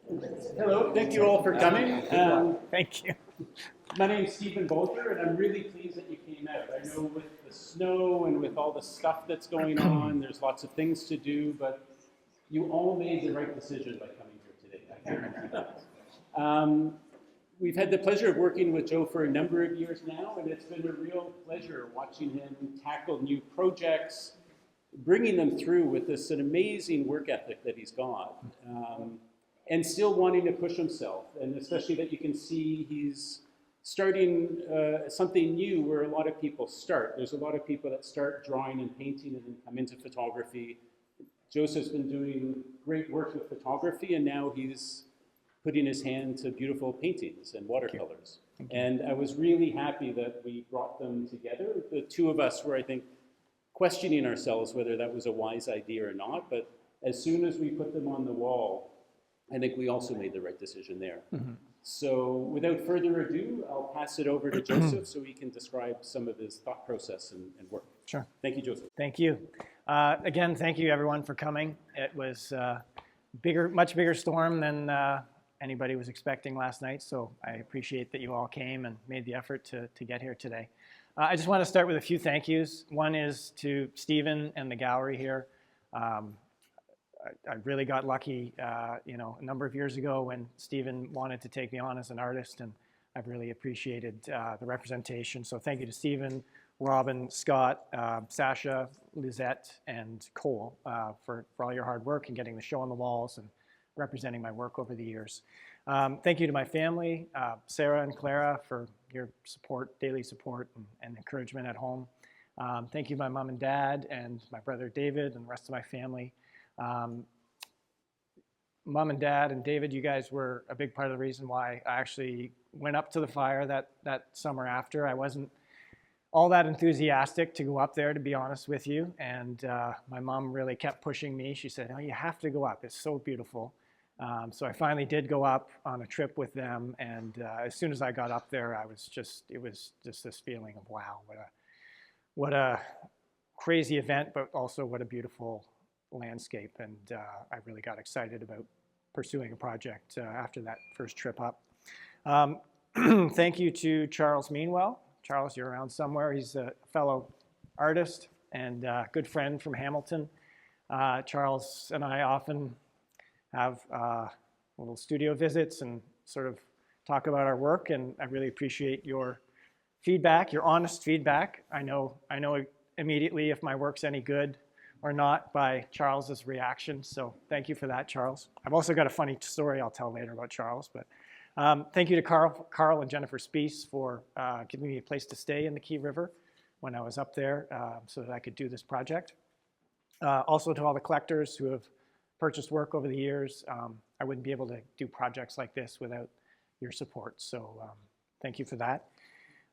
Hello, thank you all for coming. Thank you. My name is Stephen Bulger, and I'm really pleased that you came out. I know with the snow and with all the stuff that's going on, there's lots of things to do, but you all made the right decision by coming here today. I guarantee that. We've had the pleasure of working with Joe for a number of years now, and it's been a real pleasure watching him tackle new projects, bringing them through with this an amazing work ethic that he's got. And still wanting to push himself, and especially that you can see he's starting something new where a lot of people start. There's a lot of people that start drawing and painting and then come into photography. Joseph's been doing great work with photography, and now he's putting his hand to beautiful paintings and watercolors. And I was really happy that we brought them together. The two of us were, I think, questioning ourselves whether that was a wise idea or not, but as soon as we put them on the wall, I think we also made the right decision there. Mm-hmm. So without further ado, I'll pass it over to Joseph so he can describe some of his thought process and work. Sure. Thank you, Joseph. Thank you. Again, thank you everyone for coming. It was much bigger storm than anybody was expecting last night, so I appreciate that you all came and made the effort to get here today. I just want to start with a few thank yous. One is to Stephen and the gallery here. I really got lucky, a number of years ago when Stephen wanted to take me on as an artist, and I've really appreciated the representation. So thank you to Stephen, Robin, Scott, Sasha, Lizette, and Cole for all your hard work and getting the show on the walls and representing my work over the years. Thank you to my family, Sarah and Clara, for your support, daily support and encouragement at home. Thank you to my mom and dad and my brother David and the rest of my family. Mom and Dad and David, you guys were a big part of the reason why I actually went up to the fire that summer after. I wasn't all that enthusiastic to go up there, to be honest with you, and my mom really kept pushing me. She said, "Oh, you have to go up. It's so beautiful." So I finally did go up on a trip with them, and as soon as I got up there, it was just this feeling of, wow, what a crazy event, but also what a beautiful landscape, and I really got excited about pursuing a project after that first trip up. Thank you to Charles Meanwell. Charles, you're around somewhere. He's a fellow artist and good friend from Hamilton. Charles and I often have little studio visits and sort of talk about our work, and I really appreciate your feedback, your honest feedback. I know immediately if my work's any good or not by Charles's reaction. So thank you for that, Charles. I've also got a funny story I'll tell later about Charles, but thank you to Carl and Jennifer Speece for giving me a place to stay in the Key River when I was up there so that I could do this project. Also to all the collectors who have purchased work over the years. I wouldn't be able to do projects like this without your support, so thank you for that.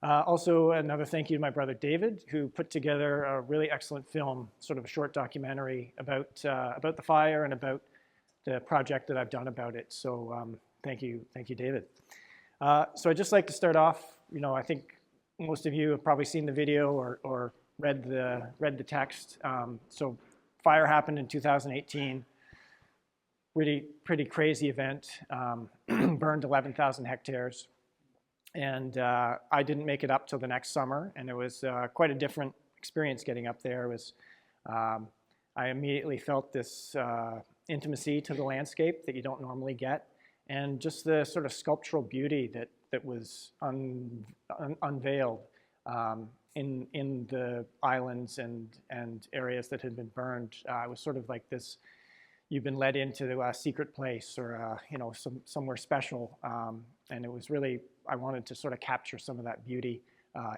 Also, another thank you to my brother David, who put together a really excellent film, sort of a short documentary about the fire and about the project that I've done about it. So thank you, David. So I'd just like to start off. I think most of you have probably seen the video or read the text. So fire happened in 2018. Pretty crazy event. Burned 11,000 hectares. And I didn't make it up till the next summer, and it was quite a different experience getting up there. It was, I immediately felt this intimacy to the landscape that you don't normally get, and just the sort of sculptural beauty that was unveiled in the islands and areas that had been burned. It was sort of like this. You've been led into a secret place or somewhere special, and it was really, I wanted to sort of capture some of that beauty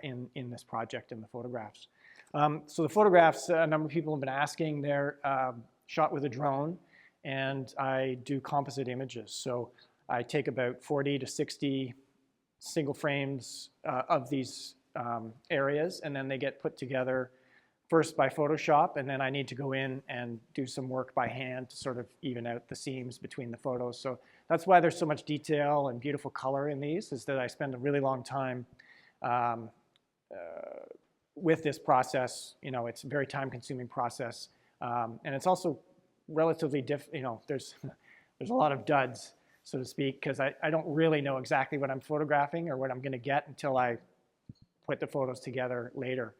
in this project in the photographs. So the photographs, a number of people have been asking, they're shot with a drone, and I do composite images. So I take about 40 to 60 single frames of these areas, and then they get put together first by Photoshop, and then I need to go in and do some work by hand to sort of even out the seams between the photos. So that's why there's so much detail and beautiful color in these, is that I spend a really long time with this process. It's a very time-consuming process, and it's also relatively there's a lot of duds. so to speak, because I don't really know exactly what I'm photographing or what I'm going to get until I put the photos together later.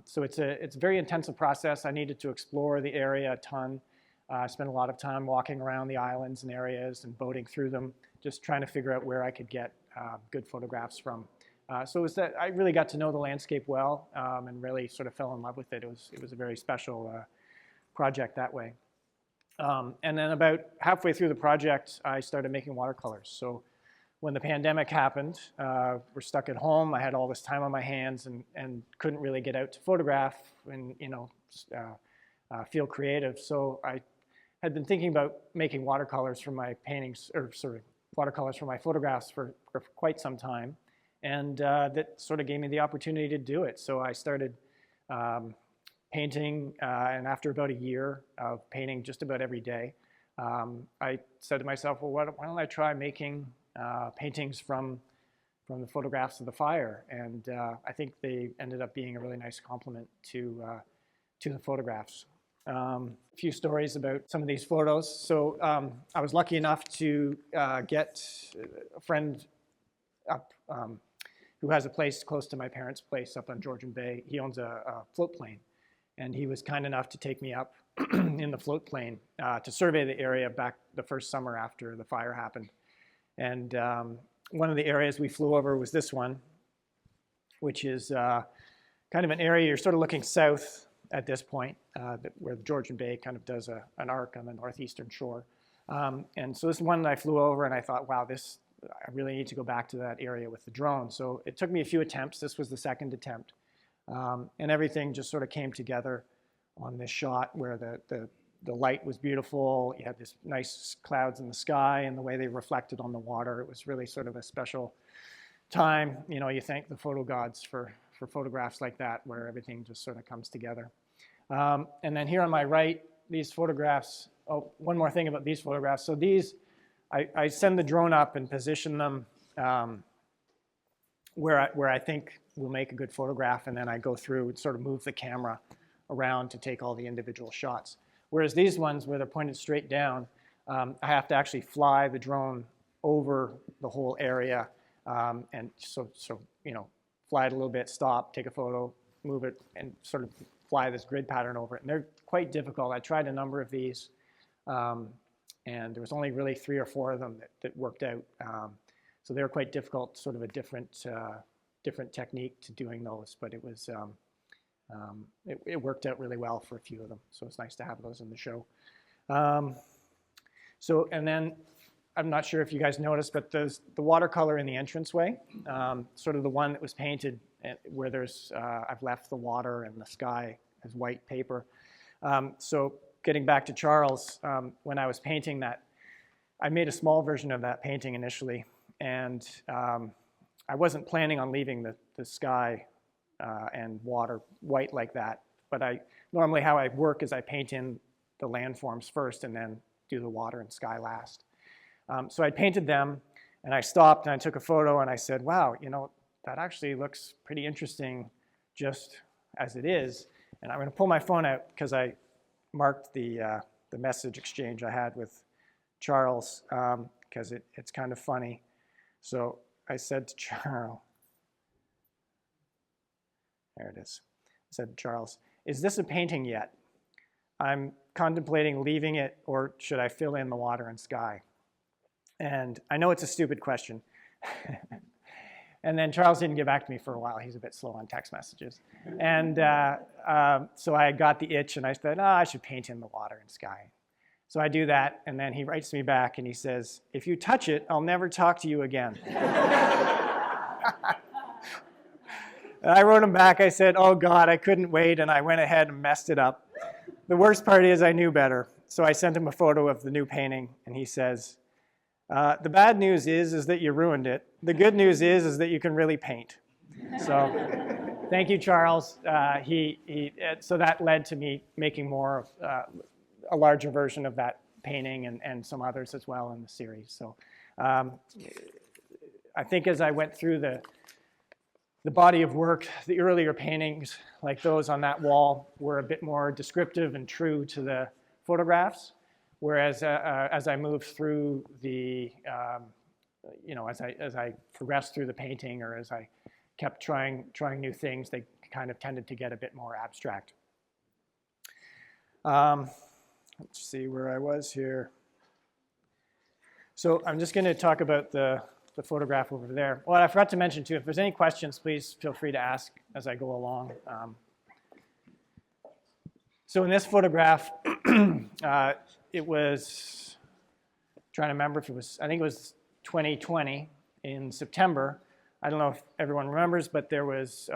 So it's a very intensive process. I needed to explore the area a ton. I spent a lot of time walking around the islands and areas and boating through them, just trying to figure out where I could get good photographs from. So it was that I really got to know the landscape well and really sort of fell in love with it. It was a very special project that way. And then about halfway through the project, I started making watercolors. So when the pandemic happened, we're stuck at home. I had all this time on my hands and couldn't really get out to photograph and feel creative. So I had been thinking about making watercolors for my paintings, or sorry, watercolors for my photographs for quite some time. And that sort of gave me the opportunity to do it. So I started painting, and after about a year of painting just about every day, I said to myself, well, why don't I try making paintings from the photographs of the fire? And I think they ended up being a really nice complement to the photographs. A few stories about some of these photos. So I was lucky enough to get a friend up who has a place close to my parents' place up on Georgian Bay. He owns a float plane, and he was kind enough to take me up in the float plane to survey the area back the first summer after the fire happened. And one of the areas we flew over was this one, which is kind of an area you're sort of looking south at this point, where the Georgian Bay kind of does an arc on the northeastern shore. And so this one I flew over, and I thought, wow, I really need to go back to that area with the drone. So it took me a few attempts. This was the second attempt. And everything just sort of came together on this shot where the light was beautiful. You had this nice clouds in the sky and the way they reflected on the water. It was really sort of a special time. You know, you thank the photo gods for photographs like that where everything just sort of comes together. And then here on my right, these photographs, oh, one more thing about these photographs. So these, I send the drone up and position them where I think will make a good photograph, and then I go through and sort of move the camera around to take all the individual shots. Whereas these ones, where they're pointed straight down, I have to actually fly the drone over the whole area, and so you know, fly it a little bit, stop, take a photo, move it, and sort of fly this grid pattern over it. And they're quite difficult. I tried a number of these, and there was only really 3 or 4 of them that worked out. So they were quite difficult, sort of a different technique to doing those, but it was it worked out really well for a few of them. So it's nice to have those in the show. So, and then I'm not sure if you guys noticed, but the watercolor in the entranceway, sort of the one that was painted where there's, I've left the water and the sky as white paper. So getting back to Charles, when I was painting that, I made a small version of that painting initially, and I wasn't planning on leaving the sky and water white like that, but normally how I work is I paint in the landforms first and then do the water and sky last. So I painted them, and I stopped and I took a photo, and I said, wow, you know, that actually looks pretty interesting just as it is. And I'm going to pull my phone out because I marked the message exchange I had with Charles because it's kind of funny. So I said to Charles, there it is. I said to Charles, is this a painting yet? I'm contemplating leaving it, or should I fill in the water and sky? And I know it's a stupid question. And then Charles didn't get back to me for a while. He's a bit slow on text messages. And so I got the itch, and I said, I should paint in the water and sky. So I do that, and then he writes me back, and he says, if you touch it, I'll never talk to you again. And I wrote him back. I said, oh, God, I couldn't wait, and I went ahead and messed it up. The worst part is I knew better. So I sent him a photo of the new painting, and he says, the bad news is that you ruined it. The good news is that you can really paint. So thank you, Charles. So that led to me making more of a larger version of that painting and some others as well in the series. So I think as I went through the body of work, the earlier paintings, like those on that wall, were a bit more descriptive and true to the photographs, Whereas as I moved through the, as I progressed through the painting, or as I kept trying new things, they kind of tended to get a bit more abstract. Let's see where I was here. So I'm just going to talk about the photograph over there. Well, I forgot to mention too, if there's any questions, please feel free to ask as I go along. So in this photograph, it was, trying to remember if it was, I think it was 2020 in September. I don't know if everyone remembers, but there was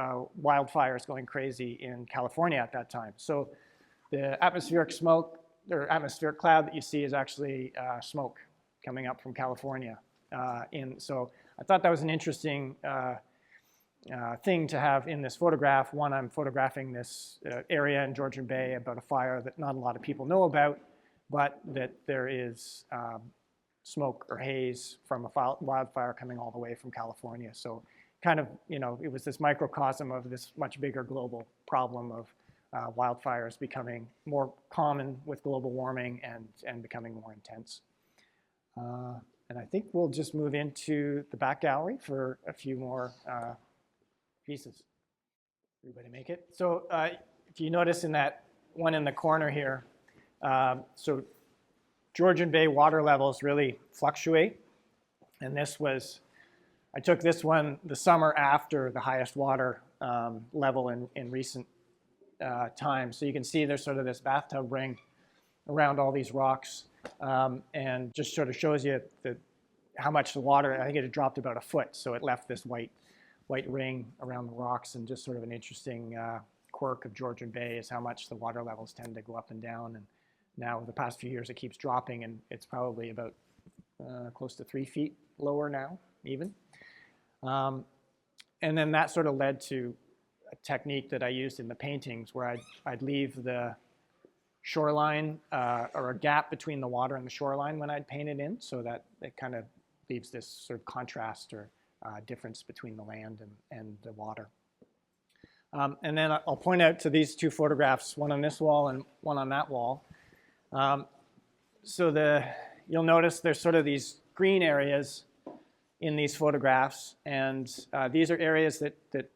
wildfires going crazy in California at that time. So the atmospheric smoke, or atmospheric cloud that you see is actually smoke coming up from California. So I thought that was an interesting thing to have in this photograph. One, I'm photographing this area in Georgian Bay about a fire that not a lot of people know about, but that there is smoke or haze from a wildfire coming all the way from California. So kind of, it was this microcosm of this much bigger global problem of wildfires becoming more common with global warming and becoming more intense. And I think we'll just move into the back gallery for a few more pieces. Everybody make it? So if you notice in that one in the corner here, so Georgian Bay water levels really fluctuate. And I took this one the summer after the highest water level in recent times. So you can see there's sort of this bathtub ring around all these rocks. And just sort of shows you how much the water, I think it had dropped about a foot, so it left this white ring around the rocks. And just sort of an interesting quirk of Georgian Bay is how much the water levels tend to go up and down. And now the past few years it keeps dropping, and it's probably about close to 3 feet lower now even. And then that sort of led to a technique that I used in the paintings where I'd leave the shoreline or a gap between the water and the shoreline when I'd paint it in, so that it kind of leaves this sort of contrast or difference between the land and the water. And then I'll point out to these two photographs, one on this wall and one on that wall. So you'll notice there's sort of these green areas in these photographs, and these are areas that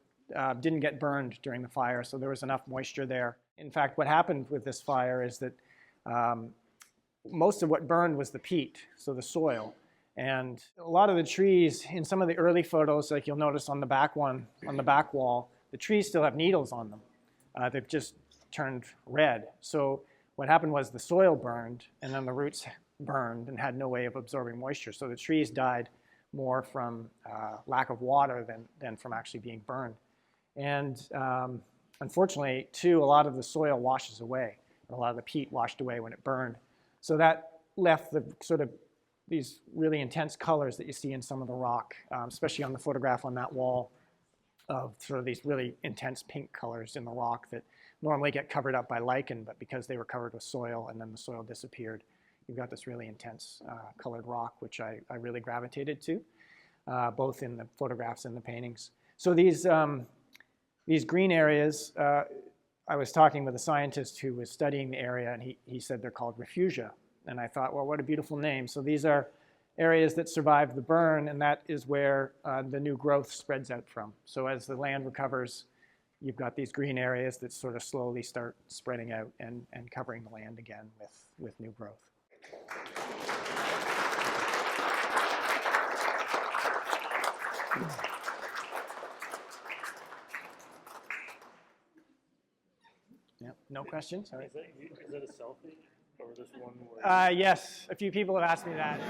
didn't get burned during the fire, so there was enough moisture there. In fact, what happened with this fire is that most of what burned was the peat, so the soil. And a lot of the trees, in some of the early photos, like you'll notice on the back one, on the back wall, the trees still have needles on them. They've just turned red. So what happened was the soil burned, and then the roots burned and had no way of absorbing moisture. So the trees died more from lack of water than from actually being burned. And unfortunately, too, a lot of the soil washes away. A lot of the peat washed away when it burned. So that left the sort of these really intense colors that you see in some of the rock, especially on the photograph on that wall, of sort of these really intense pink colors in the rock that normally get covered up by lichen, but because they were covered with soil and then the soil disappeared, you've got this really intense colored rock, which I really gravitated to, both in the photographs and the paintings. So these green areas, I was talking with a scientist who was studying the area, and he said they're called refugia. And I thought, well, what a beautiful name. So these are areas that survived the burn, and that is where the new growth spreads out from. So as the land recovers, you've got these green areas that sort of slowly start spreading out and covering the land again with new growth. Yeah, no questions? All right. Is that a selfie? Or this one where... Yes, a few people have asked me that.